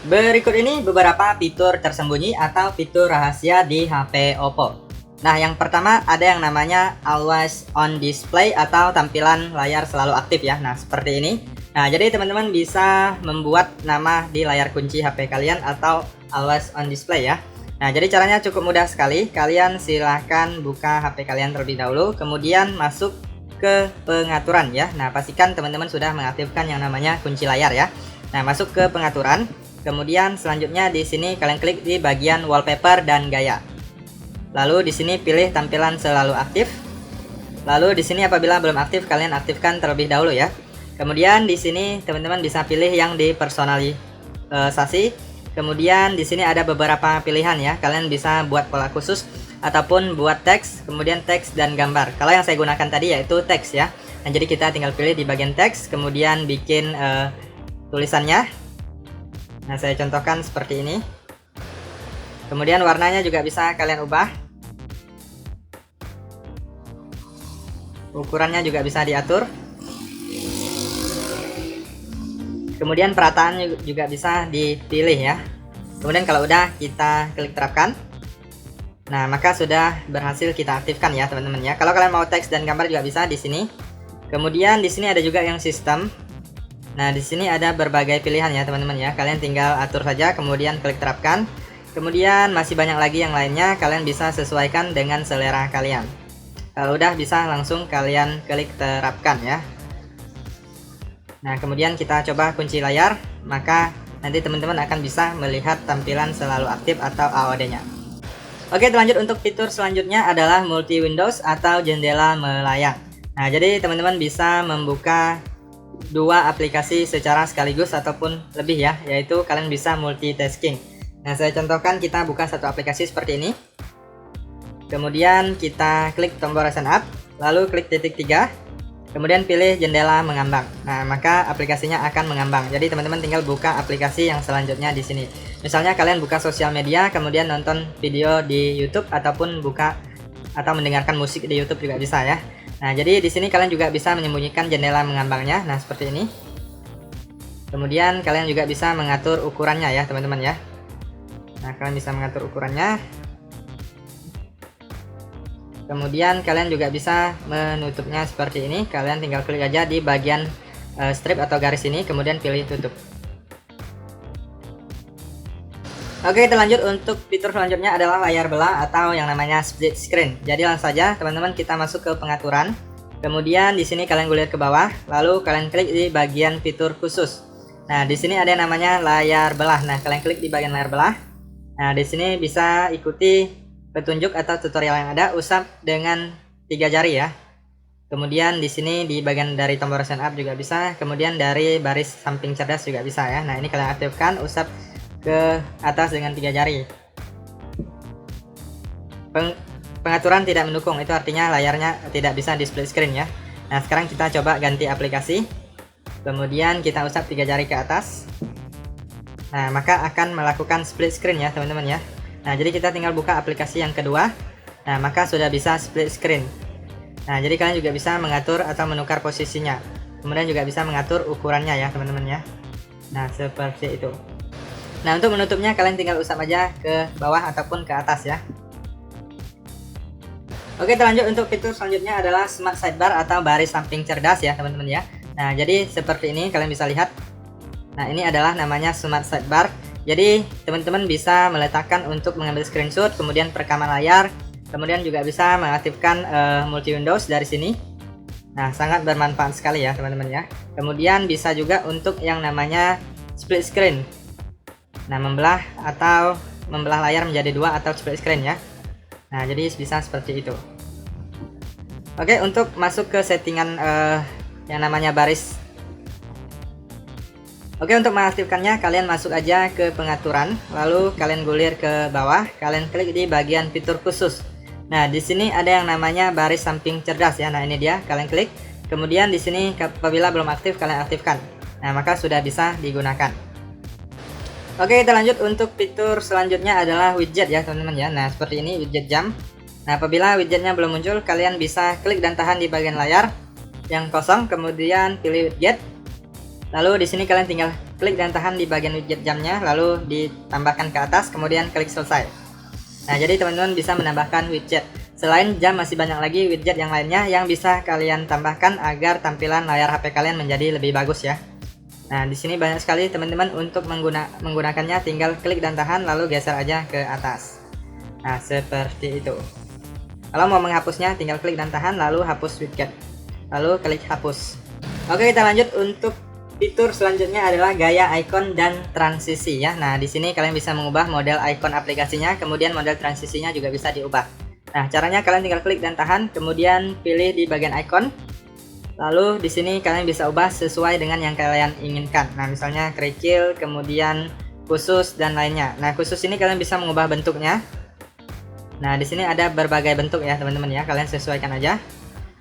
Berikut ini beberapa fitur tersembunyi atau fitur rahasia di HP Oppo. Nah, yang pertama ada yang namanya Always On Display atau tampilan layar selalu aktif ya. Nah, seperti ini. Nah, jadi teman-teman bisa membuat nama di layar kunci HP kalian atau Always On Display ya. Nah, jadi caranya cukup mudah sekali. Kalian silahkan buka HP kalian terlebih dahulu, kemudian masuk ke pengaturan ya. Nah, pastikan teman-teman sudah mengaktifkan yang namanya kunci layar ya. Nah, masuk ke pengaturan. Kemudian selanjutnya di sini kalian klik di bagian wallpaper dan gaya. Lalu di sini pilih tampilan selalu aktif. Lalu di sini apabila belum aktif kalian aktifkan terlebih dahulu ya. Kemudian di sini teman-teman bisa pilih yang di personalisasi. Kemudian di sini ada beberapa pilihan ya. Kalian bisa buat pola khusus ataupun buat teks, kemudian teks dan gambar. Kalau yang saya gunakan tadi yaitu teks ya. Nah, jadi kita tinggal pilih di bagian teks, kemudian bikin tulisannya. Nah, saya contohkan seperti ini. Kemudian warnanya juga bisa kalian ubah. Ukurannya juga bisa diatur. Kemudian perataan juga bisa dipilih ya. Kemudian kalau udah kita klik terapkan. Nah, maka sudah berhasil kita aktifkan ya, teman-teman ya. Kalau kalian mau teks dan gambar juga bisa di sini. Kemudian di sini ada juga yang sistem. Nah, di sini ada berbagai pilihan ya, teman-teman ya. Kalian tinggal atur saja, kemudian klik terapkan. Kemudian masih banyak lagi yang lainnya, kalian bisa sesuaikan dengan selera kalian. Kalau udah bisa langsung kalian klik terapkan ya. Nah, kemudian kita coba kunci layar, maka nanti teman-teman akan bisa melihat tampilan selalu aktif atau AOD-nya. Oke, lanjut untuk fitur selanjutnya adalah multi windows atau jendela melayang. Nah, jadi teman-teman bisa membuka dua aplikasi secara sekaligus ataupun lebih ya, yaitu kalian bisa multitasking. Nah, saya contohkan kita buka satu aplikasi seperti ini. Kemudian kita klik tombol recent app, lalu klik titik 3, kemudian pilih jendela mengambang. Nah, maka aplikasinya akan mengambang. Jadi teman-teman tinggal buka aplikasi yang selanjutnya di sini. Misalnya kalian buka sosial media, kemudian nonton video di YouTube ataupun buka atau mendengarkan musik di YouTube juga bisa ya. Nah, jadi di sini kalian juga bisa menyembunyikan jendela mengambangnya. Nah, seperti ini. Kemudian kalian juga bisa mengatur ukurannya ya, teman-teman ya. Nah, kalian bisa mengatur ukurannya. Kemudian kalian juga bisa menutupnya seperti ini. Kalian tinggal klik aja di bagian strip atau garis ini, kemudian pilih tutup. Oke, kita lanjut untuk fitur selanjutnya adalah layar belah atau yang namanya split screen. Jadi langsung saja teman-teman kita masuk ke pengaturan. Kemudian di sini kalian gulir ke bawah, lalu kalian klik di bagian fitur khusus. Nah, di sini ada yang namanya layar belah. Nah, kalian klik di bagian layar belah. Nah, di sini bisa ikuti petunjuk atau tutorial yang ada, usap dengan 3 jari ya. Kemudian di sini di bagian dari tombol recent app juga bisa, kemudian dari baris samping cerdas juga bisa ya. Nah, ini kalian aktifkan usap ke atas dengan 3 jari. Pengaturan tidak mendukung, itu artinya layarnya tidak bisa di split screen ya. Nah, sekarang kita coba ganti aplikasi. Kemudian kita usap 3 jari ke atas. Nah, maka akan melakukan split screen ya, teman-teman ya. Nah, jadi kita tinggal buka aplikasi yang kedua. Nah, maka sudah bisa split screen. Nah, jadi kalian juga bisa mengatur atau menukar posisinya. Kemudian juga bisa mengatur ukurannya ya, teman-teman ya. Nah, seperti itu. Nah, untuk menutupnya kalian tinggal usap aja ke bawah ataupun ke atas ya. Oke, lanjut untuk fitur selanjutnya adalah smart sidebar atau baris samping cerdas ya, teman-teman ya. Nah, jadi seperti ini kalian bisa lihat. Nah, ini adalah namanya smart sidebar. Jadi teman-teman bisa meletakkan untuk mengambil screenshot, kemudian perekaman layar, kemudian juga bisa mengaktifkan multi windows dari sini. Nah, sangat bermanfaat sekali ya, teman-teman ya. Kemudian bisa juga untuk yang namanya split screen. Nah, membelah layar menjadi 2 atau split screen ya. Nah, jadi bisa seperti itu. Oke, untuk masuk ke settingan yang namanya baris. Oke, untuk mengaktifkannya kalian masuk aja ke pengaturan, lalu kalian gulir ke bawah, kalian klik di bagian fitur khusus. Nah, di sini ada yang namanya baris samping cerdas ya. Nah, ini dia, kalian klik. Kemudian di sini apabila belum aktif kalian aktifkan. Nah, maka sudah bisa digunakan. Oke, kita lanjut untuk fitur selanjutnya adalah widget ya, teman-teman ya. Nah, seperti ini widget jam. Nah, apabila widgetnya belum muncul, kalian bisa klik dan tahan di bagian layar yang kosong, kemudian pilih widget. Lalu di sini kalian tinggal klik dan tahan di bagian widget jamnya, lalu ditambahkan ke atas, kemudian klik selesai. Nah, jadi teman-teman bisa menambahkan widget. Selain jam masih banyak lagi widget yang lainnya yang bisa kalian tambahkan agar tampilan layar HP kalian menjadi lebih bagus ya. Nah, di sini banyak sekali teman-teman untuk menggunakannya, tinggal klik dan tahan lalu geser aja ke atas. Nah, seperti itu. Kalau mau menghapusnya tinggal klik dan tahan lalu hapus widget. Lalu klik hapus. Oke, kita lanjut untuk fitur selanjutnya adalah gaya icon dan transisi ya. Nah, di sini kalian bisa mengubah model icon aplikasinya, kemudian model transisinya juga bisa diubah. Nah, caranya kalian tinggal klik dan tahan, kemudian pilih di bagian icon. Lalu di sini kalian bisa ubah sesuai dengan yang kalian inginkan. Nah, misalnya kerikil, kemudian khusus dan lainnya. Nah, khusus ini kalian bisa mengubah bentuknya. Nah, di sini ada berbagai bentuk ya, teman-teman ya. Kalian sesuaikan aja.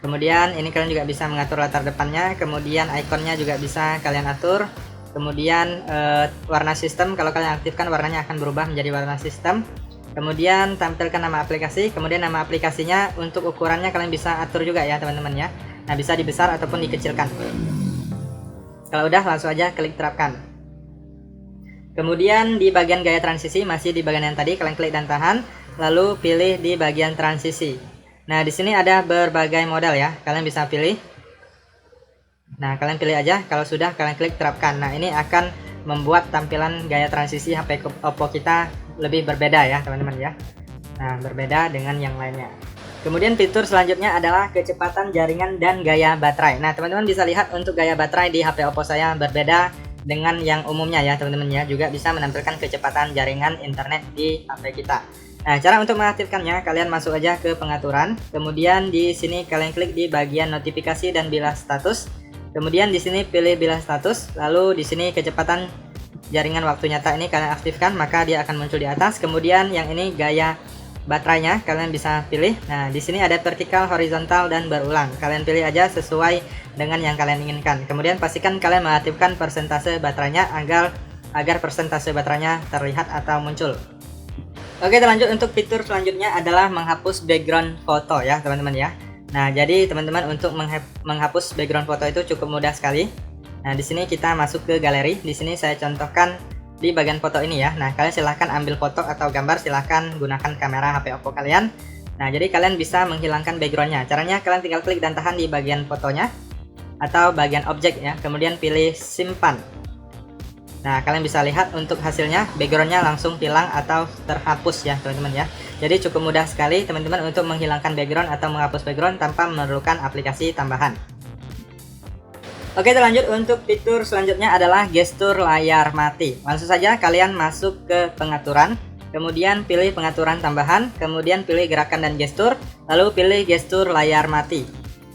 Kemudian ini kalian juga bisa mengatur latar depannya, kemudian ikonnya juga bisa kalian atur. Kemudian warna sistem, kalau kalian aktifkan warnanya akan berubah menjadi warna sistem. Kemudian tampilkan nama aplikasi, kemudian nama aplikasinya untuk ukurannya kalian bisa atur juga ya, teman-teman ya. Nah, bisa dibesar ataupun dikecilkan. Kalau udah langsung aja klik terapkan. Kemudian di bagian gaya transisi masih di bagian yang tadi, kalian klik dan tahan, lalu pilih di bagian transisi. Nah, di sini ada berbagai model ya, kalian bisa pilih. Nah, kalian pilih aja, kalau sudah kalian klik terapkan. Nah, ini akan membuat tampilan gaya transisi HP Oppo kita lebih berbeda ya, teman-teman ya. Nah, berbeda dengan yang lainnya. Kemudian fitur selanjutnya adalah kecepatan jaringan dan gaya baterai. Nah, teman-teman bisa lihat untuk gaya baterai di HP Oppo saya berbeda dengan yang umumnya ya, teman-teman ya. Juga bisa menampilkan kecepatan jaringan internet di HP kita. Nah, cara untuk mengaktifkannya, kalian masuk aja ke pengaturan. Kemudian di sini kalian klik di bagian notifikasi dan bilas status. Kemudian di sini pilih bilas status. Lalu di sini kecepatan jaringan waktu nyata ini kalian aktifkan, maka dia akan muncul di atas. Kemudian yang ini gaya baterainya kalian bisa pilih. Nah, di sini ada vertikal, horizontal, dan berulang. Kalian pilih aja sesuai dengan yang kalian inginkan. Kemudian pastikan kalian mengaktifkan persentase baterainya agar persentase baterainya terlihat atau muncul. Oke, kita lanjut untuk fitur selanjutnya adalah menghapus background foto ya, teman-teman ya. Nah, jadi teman-teman untuk menghapus background foto itu cukup mudah sekali. Nah, di sini kita masuk ke galeri. Di sini saya contohkan di bagian foto ini ya. Nah, kalian silahkan ambil foto atau gambar, silahkan gunakan kamera HP Oppo kalian. Nah, jadi kalian bisa menghilangkan backgroundnya. Caranya kalian tinggal klik dan tahan di bagian fotonya atau bagian objek ya, kemudian pilih simpan. Nah, kalian bisa lihat untuk hasilnya, backgroundnya langsung hilang atau terhapus ya, teman-teman ya. Jadi cukup mudah sekali teman-teman untuk menghilangkan background atau menghapus background tanpa memerlukan aplikasi tambahan. Oke, kita lanjut untuk fitur selanjutnya adalah gestur layar mati. Langsung saja kalian masuk ke pengaturan, kemudian pilih pengaturan tambahan, kemudian pilih gerakan dan gestur, lalu pilih gestur layar mati.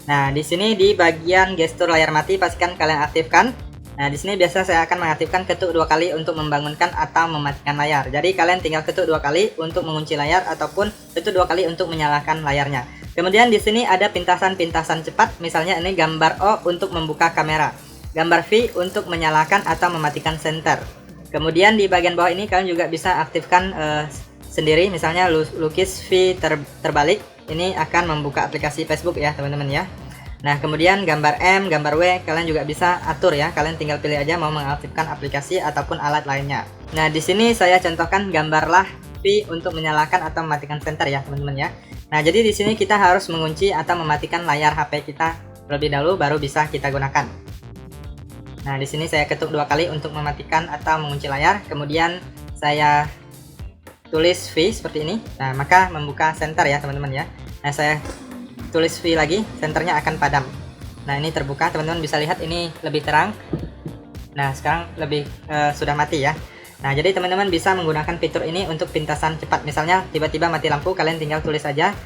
Nah, di sini di bagian gestur layar mati pastikan kalian aktifkan. Nah, di sini biasa saya akan mengaktifkan ketuk 2 kali untuk membangunkan atau mematikan layar. Jadi kalian tinggal ketuk 2 kali untuk mengunci layar ataupun ketuk 2 kali untuk menyalakan layarnya. Kemudian di sini ada pintasan-pintasan cepat, misalnya ini gambar O untuk membuka kamera, gambar V untuk menyalakan atau mematikan senter. Kemudian di bagian bawah ini kalian juga bisa aktifkan sendiri, misalnya lukis V terbalik, ini akan membuka aplikasi Facebook ya, teman-teman ya. Nah, kemudian gambar M, gambar W, kalian juga bisa atur ya. Kalian tinggal pilih aja mau mengaktifkan aplikasi ataupun alat lainnya. Nah, di sini saya contohkan gambarlah V untuk menyalakan atau mematikan senter ya, teman-teman ya. Nah, jadi di sini kita harus mengunci atau mematikan layar HP kita terlebih dahulu baru bisa kita gunakan. Nah, di sini saya ketuk 2 kali untuk mematikan atau mengunci layar, kemudian saya tulis V seperti ini. Nah, maka membuka center ya, teman-teman ya. Nah, saya tulis V lagi, senternya akan padam. Nah, ini terbuka, teman-teman bisa lihat ini lebih terang. Nah, sekarang lebih sudah mati ya. Nah, jadi teman-teman bisa menggunakan fitur ini untuk pintasan cepat. Misalnya tiba-tiba mati lampu, kalian tinggal tulis aja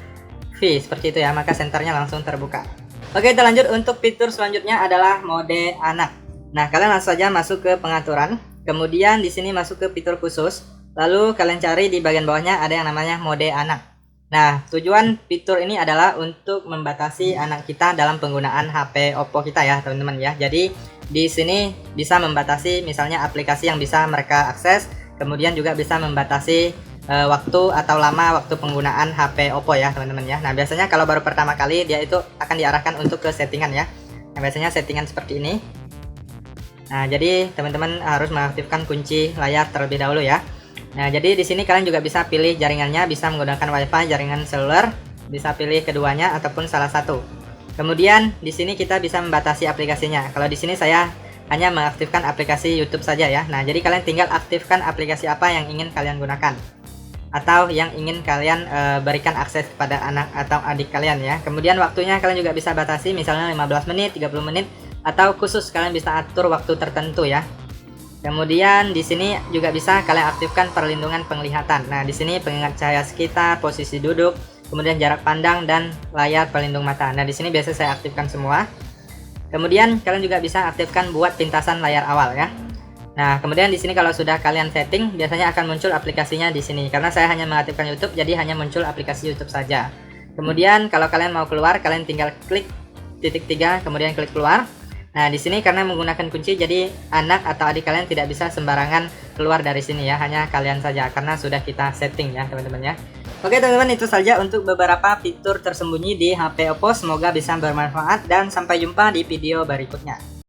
V seperti itu ya, maka senternya langsung terbuka. Oke, kita lanjut untuk fitur selanjutnya adalah mode anak. Nah, kalian langsung saja masuk ke pengaturan, kemudian di sini masuk ke fitur khusus, lalu kalian cari di bagian bawahnya ada yang namanya mode anak. Nah, tujuan fitur ini adalah untuk membatasi anak kita dalam penggunaan HP Oppo kita ya, teman-teman ya. Jadi di sini bisa membatasi misalnya aplikasi yang bisa mereka akses, kemudian juga bisa membatasi waktu atau lama waktu penggunaan HP Oppo ya, teman-teman ya. Nah, biasanya kalau baru pertama kali dia itu akan diarahkan untuk ke settingan ya. Nah, biasanya settingan seperti ini. Nah, jadi teman-teman harus mengaktifkan kunci layar terlebih dahulu ya. Nah, jadi di sini kalian juga bisa pilih jaringannya, bisa menggunakan WiFi, jaringan seluler, bisa pilih keduanya ataupun salah satu. Kemudian di sini kita bisa membatasi aplikasinya. Kalau di sini saya hanya mengaktifkan aplikasi YouTube saja ya. Nah, jadi kalian tinggal aktifkan aplikasi apa yang ingin kalian gunakan atau yang ingin kalian berikan akses kepada anak atau adik kalian ya. Kemudian waktunya kalian juga bisa batasi, misalnya 15 menit, 30 menit, atau khusus kalian bisa atur waktu tertentu ya. Kemudian di sini juga bisa kalian aktifkan perlindungan penglihatan. Nah, di sini pengingat cahaya sekitar, posisi duduk, kemudian jarak pandang dan layar pelindung mata. Nah, di sini biasa saya aktifkan semua. Kemudian kalian juga bisa aktifkan buat pintasan layar awal ya. Nah, kemudian di sini kalau sudah kalian setting, biasanya akan muncul aplikasinya di sini. Karena saya hanya mengaktifkan YouTube, jadi hanya muncul aplikasi YouTube saja. Kemudian kalau kalian mau keluar, kalian tinggal klik titik 3, kemudian klik keluar. Nah, di sini karena menggunakan kunci, jadi anak atau adik kalian tidak bisa sembarangan keluar dari sini ya, hanya kalian saja karena sudah kita setting ya, teman-teman ya. Oke teman-teman, itu saja untuk beberapa fitur tersembunyi di HP Oppo. Semoga bisa bermanfaat dan sampai jumpa di video berikutnya.